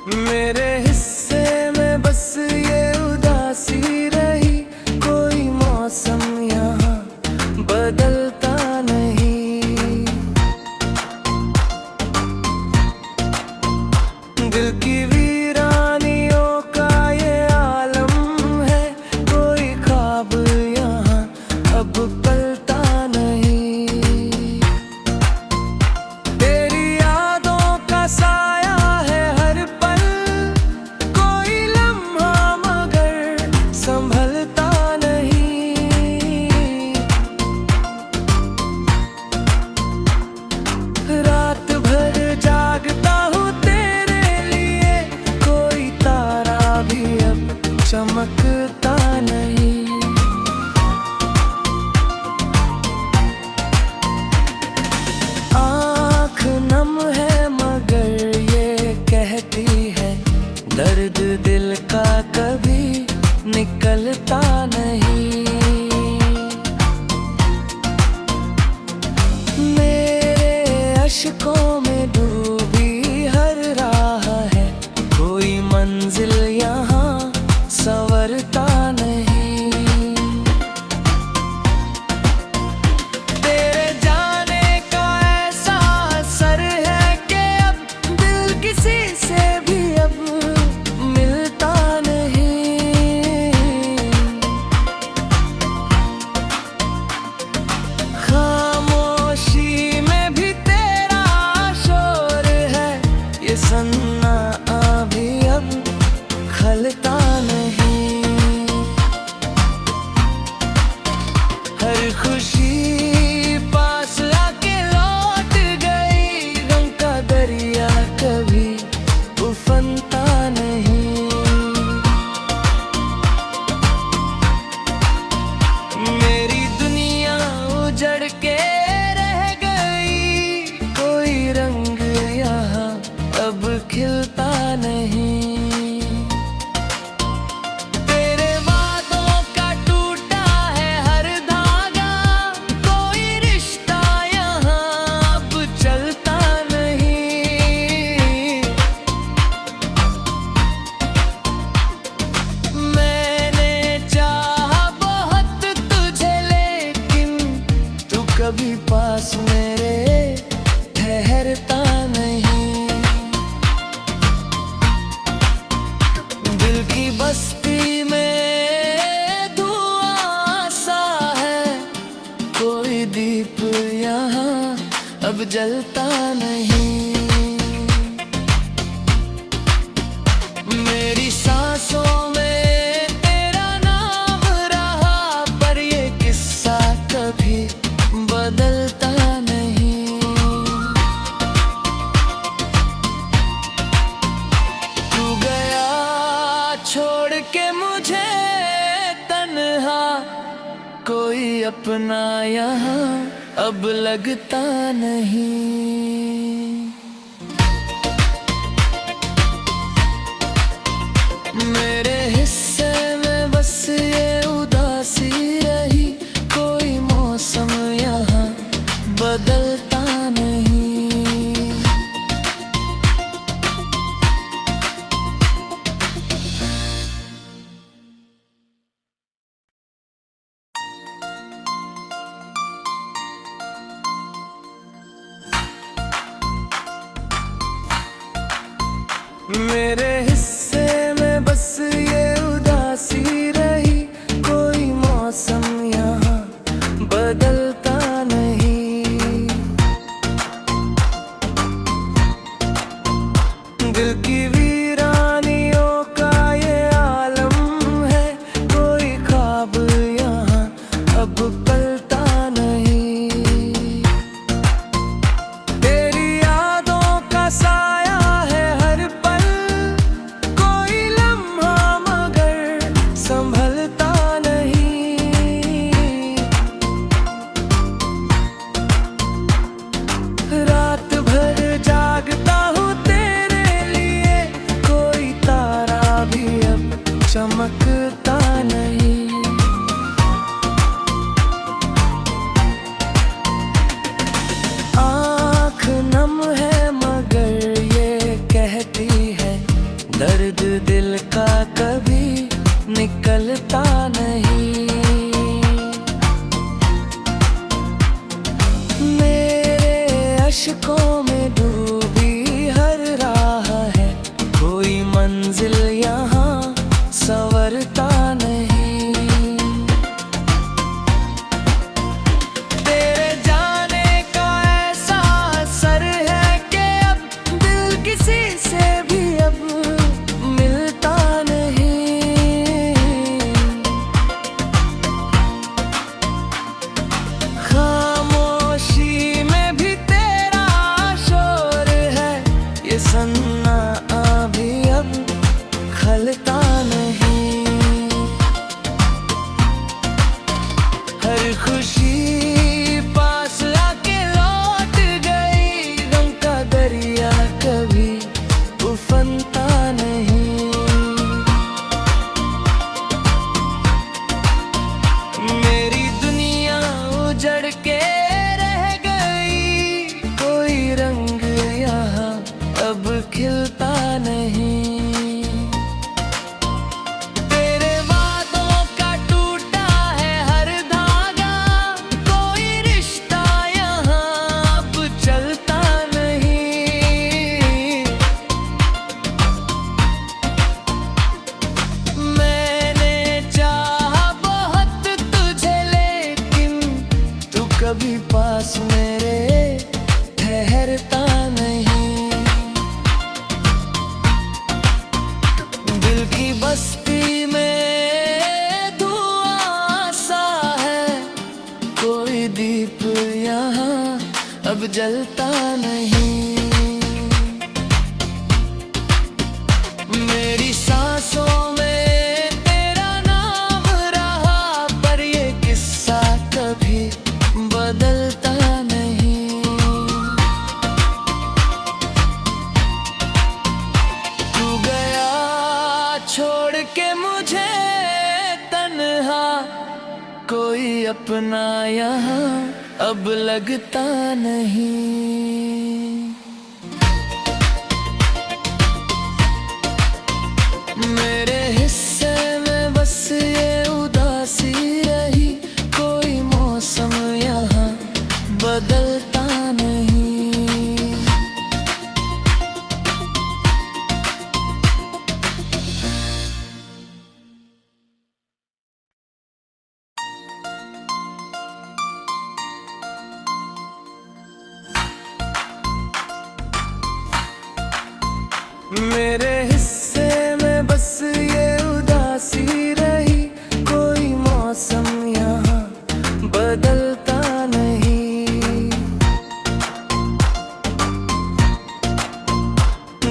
मेरे हिस्से में बस ये उदासी रही, कोई मौसम यहाँ बदलता नहीं। दिल की वीरानियों का ये आलम है, कोई ख्वाब यहाँ अब पलता नहीं। तेरी यादों का साया है हर पल, कोई लम्हा मगर संभलता नहीं। रात भर जागता हूँ तेरे लिए, कोई तारा भी अब चमकता नहीं। आँख नम है मगर ये कहती है, दर्द दिल का कभी निकलता नहीं। मेरे अश्कों में डूबी हर राह है, कोई मंजिल यहाँ संवरता नहीं। तेरे जाने का ऐसा असर है कि अब दिल किसी से भी अब मिलता नहीं। खामोशी में भी तेरा शोर है, ये सन्नाटा भी अब खलता नहीं। हर खुशी पास आके लौट गई, गम का दरिया कभी उफनता नहीं। मेरी दुनिया उजड़ के रह गई, कोई रंग यहाँ अब खिलता नहीं। तेरे वादों का टूटा है हर धागा, कोई रिश्ता यहाँ अब चलता नहीं। मैंने चाहा बहुत तुझे, लेकिन तू कभी पास मेरे ठहरता नहीं। दिल की बस्ती में धुआं सा है, कोई दीप यहाँ अब जलता नहीं। मेरी सांसों में तेरा नाम रहा, पर ये किस्सा कभी बदलता नहीं। तू गया छोड़ के मुझे तन्हा, कोई अपना यहाँ अब लगता नहीं। मेरे हिस्से में बस ये उदासी रही, कोई मौसम यहाँ बदलता नहीं। मेरे हिस्से में बस ये उदासी रही, कोई मौसम यहाँ बदलता नहीं। दिल की वीरानियों का ये आलम है, कोई ख्वाब यहाँ अब पलता नहीं। तेरी यादों का साया है हर पल, अब जलता नहीं। मेरी सांसों में तेरा नाम रहा, पर ये किस्सा कभी बदलता नहीं। तू गया छोड़ के मुझे तन्हा, कोई अपना यहाँ अब लगता नहीं। मेरे हिस्से में बस ये उदासी रही, कोई मौसम यहाँ बदलता नहीं। मेरे हिस्से में बस ये उदासी रही, कोई मौसम यहाँ बदलता नहीं।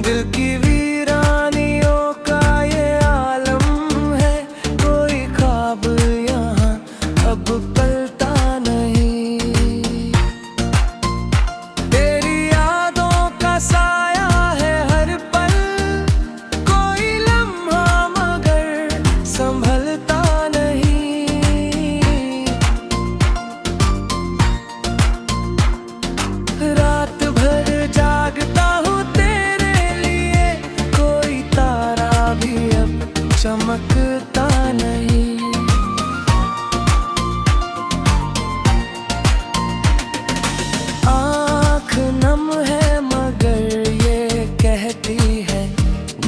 दिल की वीरानियों का ये आलम है, कोई ख्वाब यहाँ अब पलता नहीं। तेरी यादों का साया है हर पल, कोई लम्हा मगर संभलता नहीं। रात भर जागता हूँ तेरे लिए, कोई तारा भी अब चमकता नहीं। आँख नम है मगर ये कहती है,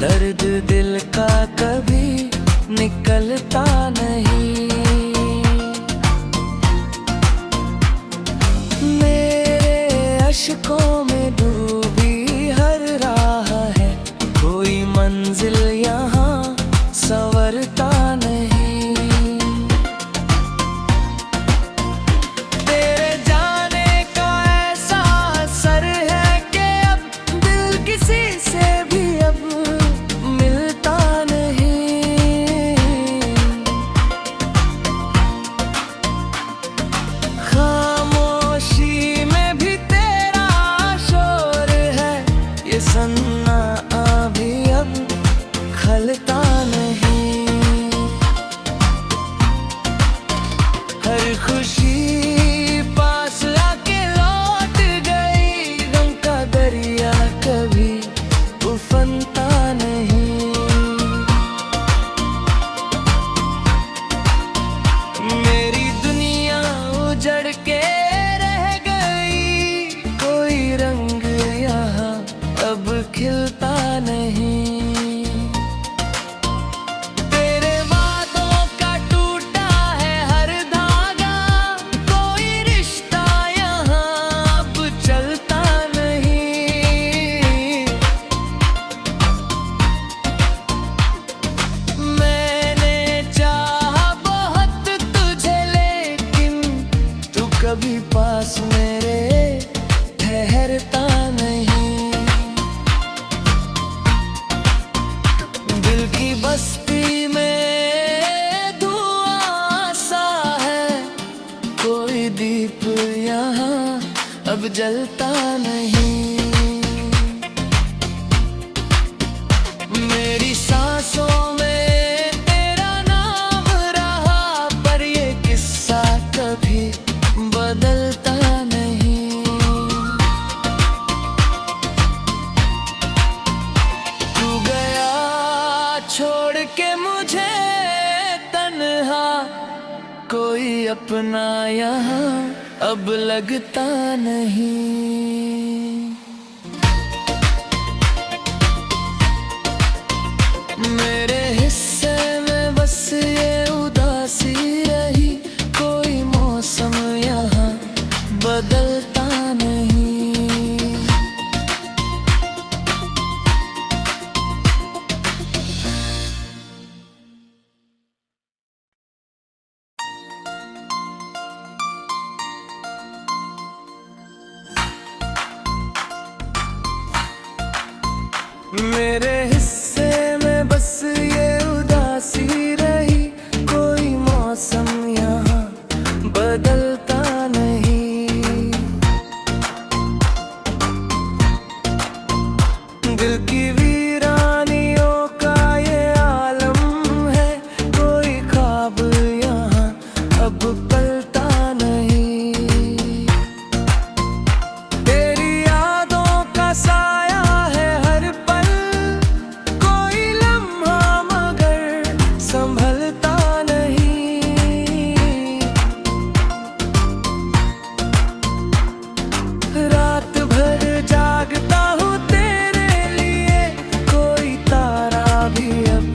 दर्द दिल का कभी निकलता नहीं। मेरे अश्कों में डूबी हर राह है, कोई मंजिल यहाँ संवरता नहीं। तेरे जाने का ऐसा असर है कि अब दिल किसी से भी अब मिलता नहीं। खामोशी में भी तेरा शोर है, ये सन्ना भी अब खलता नहीं। हर खुशी पास आके लौट गई, गम का दरिया कभी उफनता नहीं। मेरी दुनिया उजड़ के रह गई, कोई रंग यहाँ अब खिलता नहीं। तेरे वादों का टूटा है हर धागा, कोई रिश्ता यहाँ अब चलता नहीं। मैंने चाहा बहुत तुझे, लेकिन तू कभी पास मेरे ठहरता नहीं। दिल की बस्ती में धुआं सा है, कोई दीप यहाँ अब जलता नहीं। मेरी सांसों में तेरा नाम रहा, पर ये किस्सा कभी बदलता नहीं। तू गया छोड़ के मुझे तन्हा, कोई अपना यहाँ अब लगता नहीं। मेरे हिस्से में बस ये उदासी रही, कोई मौसम यहाँ बदलता नहीं। मेरे हिस्से में बस ये उदासी रही, कोई मौसम यहाँ बदलता नहीं। दिल की वीरानियों का ये आलम है, कोई ख्वाब यहाँ अब पलता नहीं। तेरी यादों का साया है हर पल, कोई लम्हा मगर संभलता नहीं। रात भर जागता हूँ तेरे लिए, कोई तारा भी अब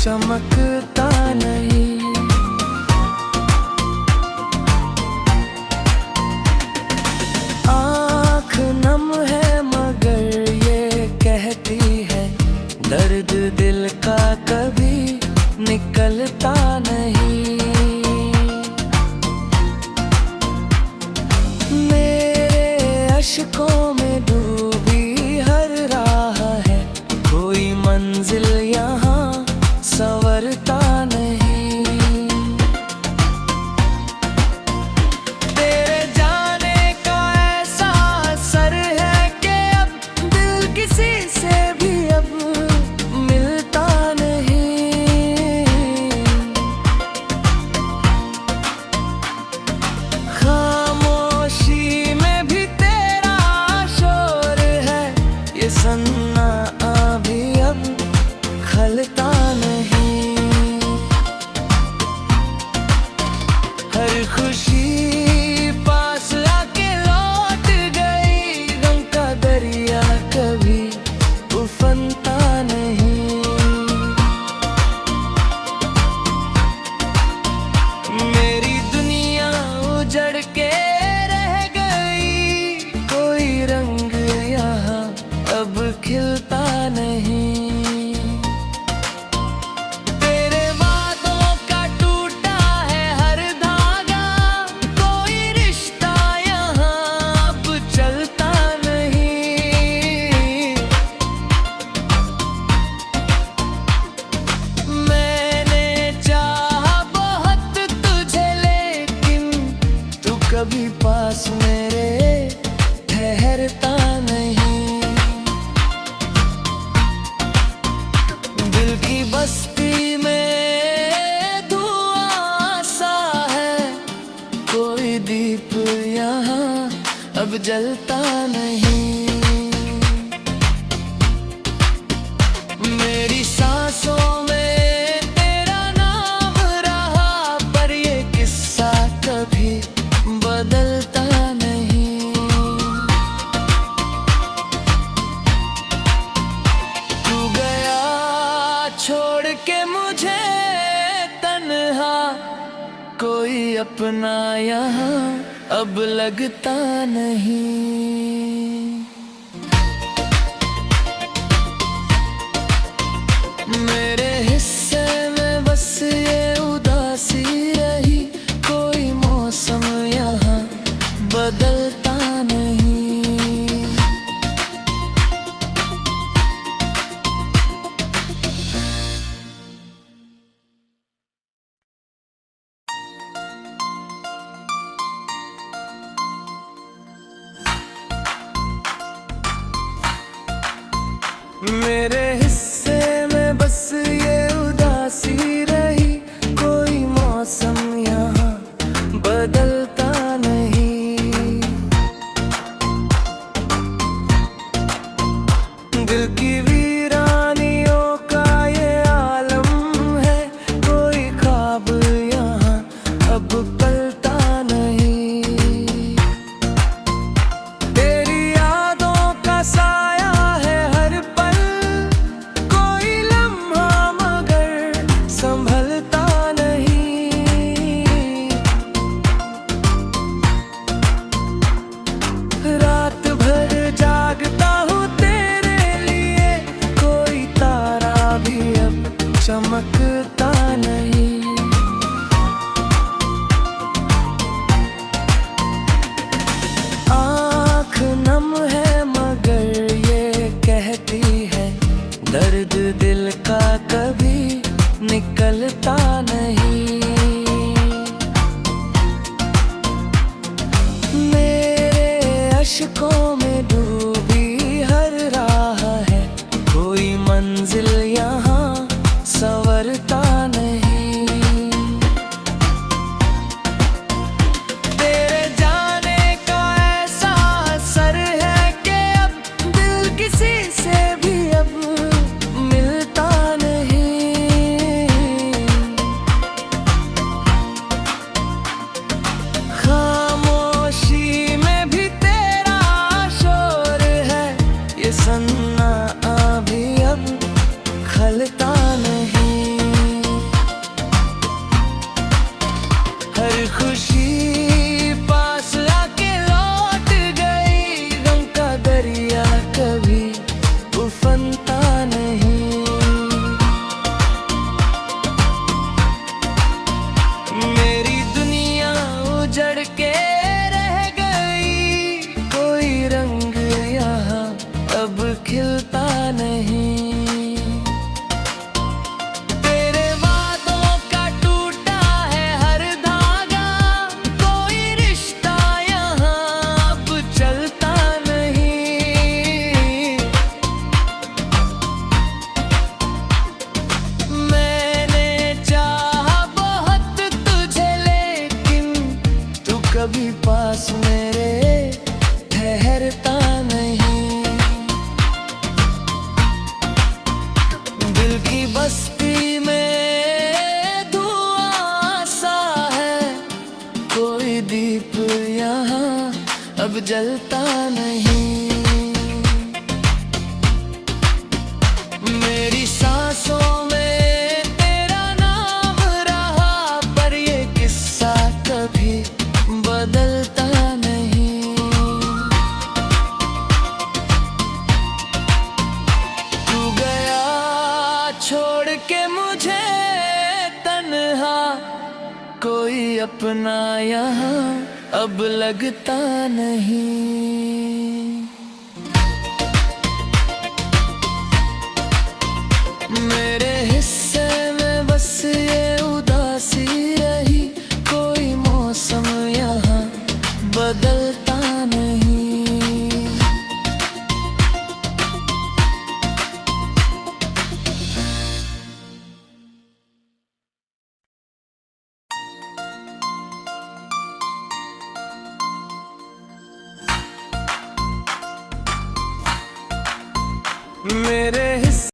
चमकता नहीं। आँख नम है मगर ये कहती है, दर्द दिल का कभी निकलता नहीं। मेरे अश्कों में डूबी हर राह है, कोई मंजिल यहाँ संवरता नहीं। तेरे जाने का ऐसा असर है कि अब दिल किसी से भी अब मिलता नहीं। खामोशी में भी तेरा शोर है, ये सन्नाटा भी अब खलता नहीं। हर खुशी पास आके लौट गई, गम का दरिया कभी उफनता नहीं। मेरी दुनिया उजड़ के रह गई, कोई रंग यहाँ अब खिलता नहीं। तेरे वादों का टूटा है हर धागा, कोई रिश्ता यहाँ अब चलता नहीं। मैंने चाहा बहुत तुझे, लेकिन तू कभी पास मेरे ठहरता नहीं। दिल की बस्ती में धुआं सा है, कोई दीप यहाँ अब जलता नहीं। मेरी सांसों में तेरा नाम रहा, पर ये किस्सा कभी बदलता नहीं। तू गया छोड़ के मुझे तन्हा, कोई अपना यहाँ अब लगता नहीं। मेरे हिस्से में बस ये उदासी रही, कोई मौसम यहाँ बदलता नहीं। मेरे हिस्से में बस ये उदासी रही, कोई मौसम यहाँ बदलता नहीं। दिल की वीरानियों का ये आलम है, कोई ख्वाब यहाँ अब पलता नहीं। तेरी यादों का साया है हर पल, कोई लम्हा मगर संभलता नहीं। रात भर जागता हूँ तेरे लिए, कोई तारा भी अब चमकता नहीं। इश्कों में डूबी हर राह है, कोई मंजिल यहाँ संवरता नहीं। तेरे जाने का ऐसा असर है कि अब दिल किसी से भी अब मिलता नहीं। खामोशी में भी तेरा शोर है, ये सन्ना अभी अब खलता नहीं। हर खुशी पास आके लौट गई, गम का दरिया कभी उफनता नहीं। मेरी दुनिया उजड़ के रह गई, कोई रंग यहाँ अब खिलता नहीं। तेरे वादों का टूटा है हर धागा, कोई रिश्ता यहाँ अब चलता नहीं। मैंने चाहा बहुत तुझे, लेकिन तू कभी पास मेरे ठहरता नहीं। दिल की बस्ती में धुआं सा है, कोई दीप यहाँ अब जलता नहीं। मेरी सांसों में तेरा नाम रहा, पर ये किस्सा कभी बदलता नहीं। तू गया छोड़ के मुझे तन्हा, कोई अपना यहाँ अब लगता नहीं। मेरे हिस्से में बस ये उदासी रही, कोई मौसम यहाँ बदलता नहीं। मेरे